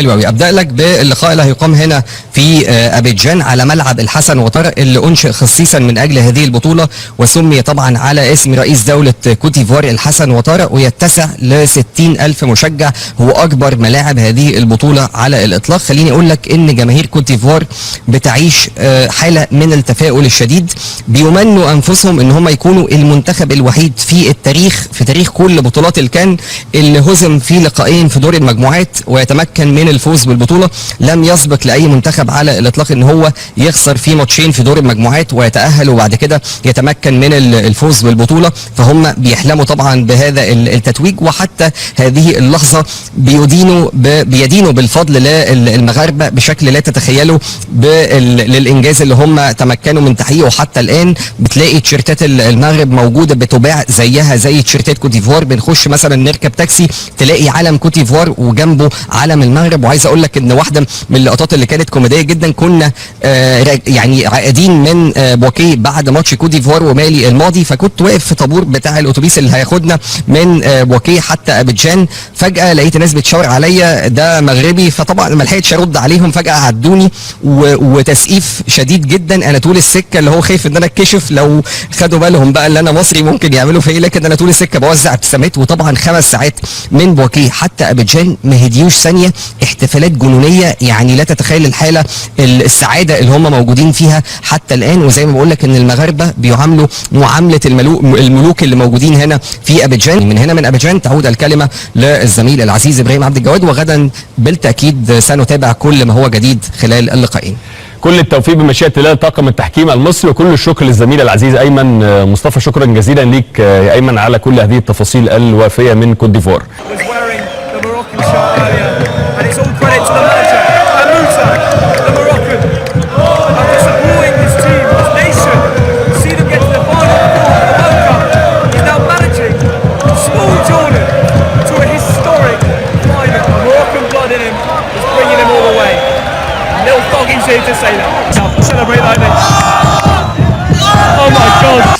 حلو قوي. ابدا لك باللقاء اللي هيقام هنا في ابيجان على ملعب الحسن وطارق اللي انشئ خصيصا من اجل هذه البطوله، وسمي طبعا على اسم رئيس دوله كوت ديفوار الحسن وطارق، ويتسع ل 60,000 مشجع. هو اكبر ملاعب هذه البطوله على الاطلاق. خليني اقول لك ان جماهير كوت ديفوار بتعيش حاله من التفاؤل الشديد، بيمنوا انفسهم ان هم يكونوا المنتخب الوحيد في التاريخ، في تاريخ كل بطولات الكان، اللي هزم في لقاءين في دور المجموعات ويتمكن من الفوز بالبطوله. لم يسبق لاي منتخب على الاطلاق ان هو يخسر في ماتشين في دور المجموعات ويتاهل وبعد كده يتمكن من الفوز بالبطوله. فهم بيحلموا طبعا بهذا التتويج، وحتى هذه اللحظه بيدينوا بالفضل للمغاربه بشكل لا تتخيلوا للانجاز اللي هم تمكنوا من تحقيقه حتى الان. بتلاقي تيشيرتات المغرب موجوده بتباع زيها زي تيشيرتات كوت ديفوار. بنخش مثلا نركب تاكسي تلاقي علم كوت ديفوار وجنبه علم المغرب. وعايز اقول لك ان واحده من اللقطات اللي كانت كوميديه جدا، كنا يعني عائدين من بوكيه بعد ماتش كوت ديفوار ومالي الماضي، فكنت واقف في طابور بتاع الاتوبيس اللي هياخدنا من بوكيه حتى ابيجان. فجاه لقيت ناس بتشاور عليا ده مغربي، فطبعا ما لحقتش ارد عليهم. فجاه عدوني وتسقيف شديد جدا. انا طول السكه اللي هو خايف ان انا اتكشف لو خدوا بالهم بقى اللي انا مصري ممكن يعملوا فيا، لكن انا طول السكه بوزع ابتسامات. وطبعا 5 ساعات من بوكيه حتى ابيجان ما هديوش ثانيه، احتفالات جنونيه يعني لا تتخيل الحاله السعاده اللي هم موجودين فيها حتى الان. وزي ما بقول لك ان المغاربه بيعاملوا معامله الملوك اللي موجودين هنا في ابيجان. من هنا من ابيجان تعود الكلمه للزميل العزيز ابراهيم عبد الجواد، وغدا بالتاكيد سنتابع كل ما هو جديد خلال اللقاءين. كل التوفيق بمشيئة الله لطاقم التحكيم المصري، وكل الشكر للزميل العزيز ايمن مصطفى. شكرا جزيلا ليك يا ايمن على كل هذه التفاصيل الوافيه من كوت ديفوار.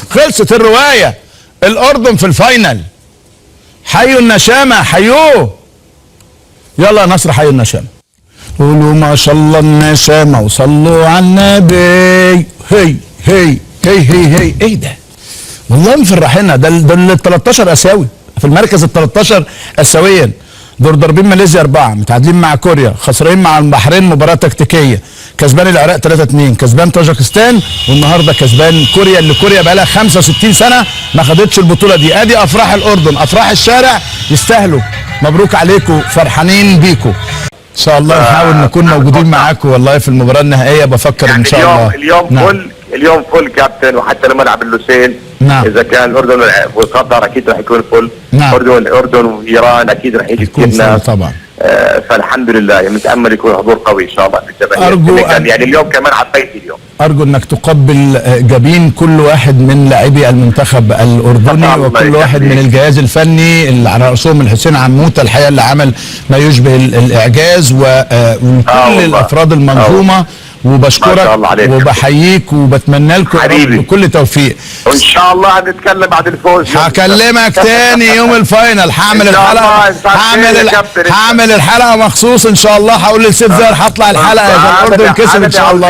خلصت الرواية. الأردن في الفاينل. حيوا النشامة، حيوه. يلا يا نصر حيوا النشامة. قولوا ما شاء الله النشامة وصلوا على النبي. هي هي هي هي هي. ايه ده؟ والله مفرحينا. ده ال 13 اسيوي في المركز ال 13 اسيويا. دول ضاربين ماليزيا 4، متعادلين مع كوريا، خسرين مع البحرين مباراة تكتيكية، كسبان العراق 3-2، كسبان طاجكستان، والنهارده كسبان كوريا اللي كوريا بقى لها 65 سنة ما خدتش البطولة دي. ادي افراح الاردن، افراح الشارع، يستاهلوا. مبروك عليكم، فرحانين بيكم. ان شاء الله نحاول نكون موجودين معاكم والله في المباراة النهائية. بفكر يعني ان شاء الله اليوم فل كابتن، وحتى لما نلعب اللوسيل نعم. اذا كان الاردن وقطر اكيد راح يكون فل. نعم. الاردن وايران اكيد راح يجي كثير ناس طبعا. فالحمد لله متامل يكون حضور قوي ان شاء الله في الجماهير. ارجو يعني اليوم كمان عبيتي اليوم. ارجو انك تقبل جبين كل واحد من لاعبي المنتخب الاردني وكل واحد من الجهاز الفني اللي على راسهم الحسين عموته الحقيقه اللي عمل ما يشبه الاعجاز، وكل الافراد المنظومه. وبشكرك وبحييك وبتمنى لكم بكل توفيق. وان شاء الله هنتكلم عن الفوز. هكلمك تاني يوم الفاينل. هعمل الحلقه مخصوص ان شاء الله. هقول لسيف زاهر هطلع الحلقه اذا الاردن كسب ان شاء الله.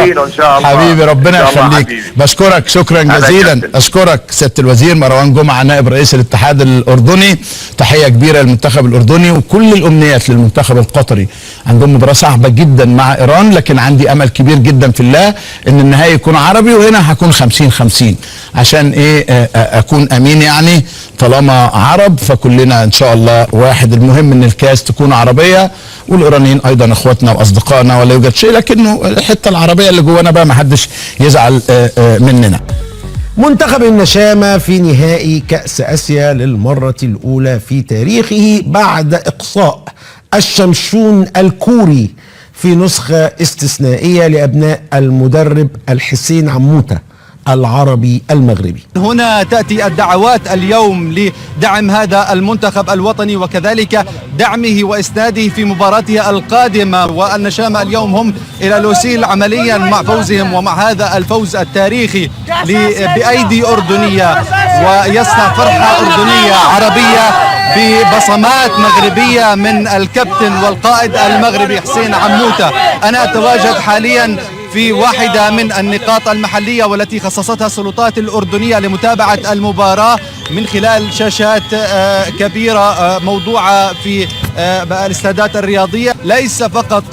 حبيبي ربنا يخليك. بشكرك شكرا جزيلا. اشكرك سياده الوزير مروان جمعه نائب رئيس الاتحاد الاردني. تحيه كبيره للمنتخب الاردني وكل الامنيات للمنتخب القطري. عندهم مباراه صعبه جدا مع ايران، لكن عندي امل كبير جدا في الله ان النهائي يكون عربي، وهنا هكون 50-50 عشان ايه اكون امين. يعني طالما عرب فكلنا ان شاء الله واحد. المهم ان الكاس تكون عربيه، والايرانيين ايضا اخواتنا واصدقائنا ولا يوجد شيء، لكنه الحته العربيه اللي جوانا بقى ما حدش يزعل مننا. منتخب النشامة في نهائي كأس آسيا للمرة الأولى في تاريخه بعد إقصاء الشمشون الكوري في نسخة استثنائية لأبناء المدرب الحسين عموته العربي المغربي. هنا تأتي الدعوات اليوم لدعم هذا المنتخب الوطني وكذلك دعمه وإسناده في مباراته القادمة. والنشامة اليوم هم إلى لوسيل عمليا مع فوزهم ومع هذا الفوز التاريخي بأيدي أردنية، ويصنع فرحة أردنية عربية ببصمات مغربية من الكابتن والقائد المغربي حسين عموتة. أنا أتواجد حاليا في واحدة من النقاط المحلية والتي خصصتها السلطات الأردنية لمتابعة المباراة من خلال شاشات كبيرة موضوعة في الاستادات الرياضية. ليس فقط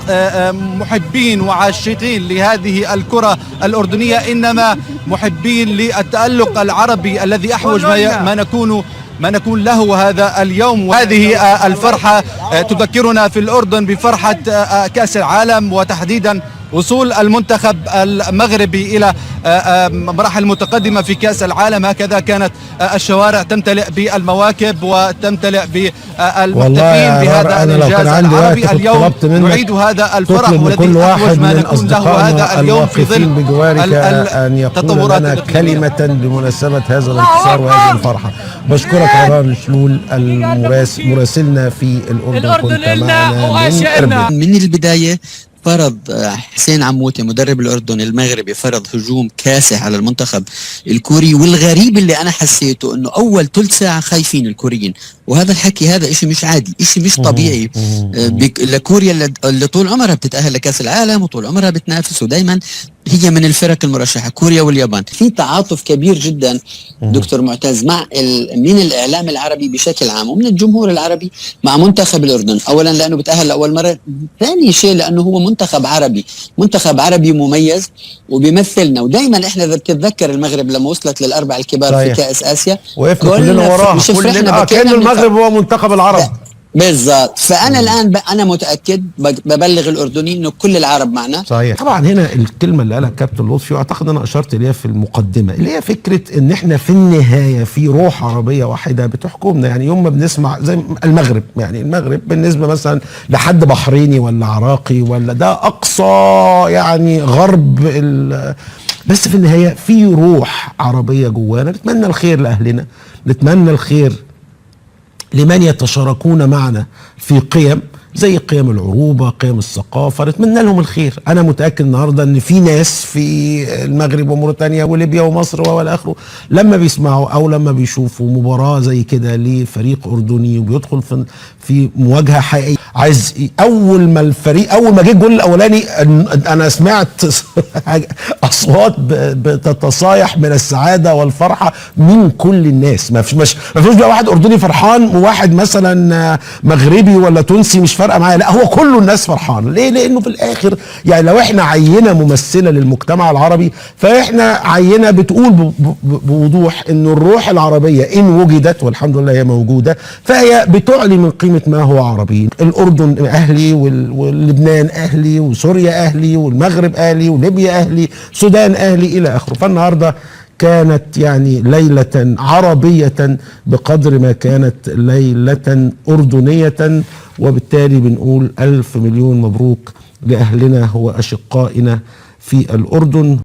محبين وعاشقين لهذه الكرة الأردنية، إنما محبين للتألق العربي الذي أحوج ما نكون له هذا اليوم. وهذه الفرحة تذكرنا في الأردن بفرحة كأس العالم، وتحديدا وصول المنتخب المغربي إلى مراحل متقدمة في كأس العالم. هكذا كانت الشوارع تمتلئ بالمواكب وتمتلئ بالمحتفين بهذا الإنجاز العربي. اليوم نعيد هذا الفرح والذي أحوج ما نكون له هذا اليوم في ظل أن يقول لنا كلمة بمناسبة هذا الانتصار وهذه الفرحة. بشكرك ران شلول مراسلنا في الأردن، كنت معنا من البداية. فرض حسين عموتة مدرب الأردن المغربي فرض هجوم كاسح على المنتخب الكوري، والغريب اللي أنا حسيته أنه أول ثلث ساعة خايفين الكوريين، وهذا الحكي هذا إشي مش عادي، إشي مش طبيعي لكوريا اللي طول عمرها بتتأهل لكأس العالم وطول عمرها بتنافس، ودايما هي من الفرق المرشحة كوريا واليابان. في تعاطف كبير جدا دكتور معتز من الإعلام العربي بشكل عام ومن الجمهور العربي مع منتخب الأردن. أولا لأنه بتأهل لأول مرة، ثاني شيء لأنه هو منتخب عربي مميز وبيمثلنا. ودايما احنا إذا بتتذكر المغرب لما وصلت للأربع الكبار في كأس آسيا وقفنا كلنا وراه، كأن المغرب هو منتخب العرب بالضبط. فأنا الآن أنا متأكد ببلغ الأردنيين إنه كل العرب معنا. صحيح. طبعا هنا الكلمة اللي قالها كابتن لطفي وأعتقد أنا أشرت إليها في المقدمة، اللي هي فكرة إن إحنا في النهاية في روح عربية واحدة بتحكمنا. يعني يوم ما بنسمع زي المغرب، يعني المغرب بالنسبة مثلا لحد بحريني ولا عراقي ولا ده أقصى يعني غرب بس في النهاية في روح عربية جوانا. نتمنى الخير لأهلنا، نتمنى الخير لمن يتشاركون معنا في قيم زي قيم العروبة، قيم الثقافة، نتمنى لهم الخير. أنا متأكد النهاردة أن في ناس في المغرب وموريتانيا وليبيا ومصر والى آخره لما بيسمعوا أو لما بيشوفوا مباراة زي كده لفريق أردني وبيدخل في مواجهة حقيقية، عايز أول ما جه الجول الأولاني أنا سمعت أصوات بتتصايح من السعادة والفرحة من كل الناس. ما فيش بقى واحد أردني فرحان وواحد مثلا مغربي ولا تونسي مش فارقه معايا، لا هو كله الناس فرحان. ليه؟ لانه في الاخر يعني لو احنا عينه ممثله للمجتمع العربي فاحنا عينه بتقول بوضوح ان الروح العربيه ان وجدت، والحمد لله هي موجوده، فهي بتعلي من قيمه ما هو عربي. الاردن اهلي ولبنان اهلي وسوريا اهلي والمغرب اهلي وليبيا اهلي، السودان اهلي الى اخره. فالنهارده كانت يعني ليلة عربية بقدر ما كانت ليلة أردنية، وبالتالي بنقول 1000 مليون مبروك لأهلنا وأشقائنا في الأردن.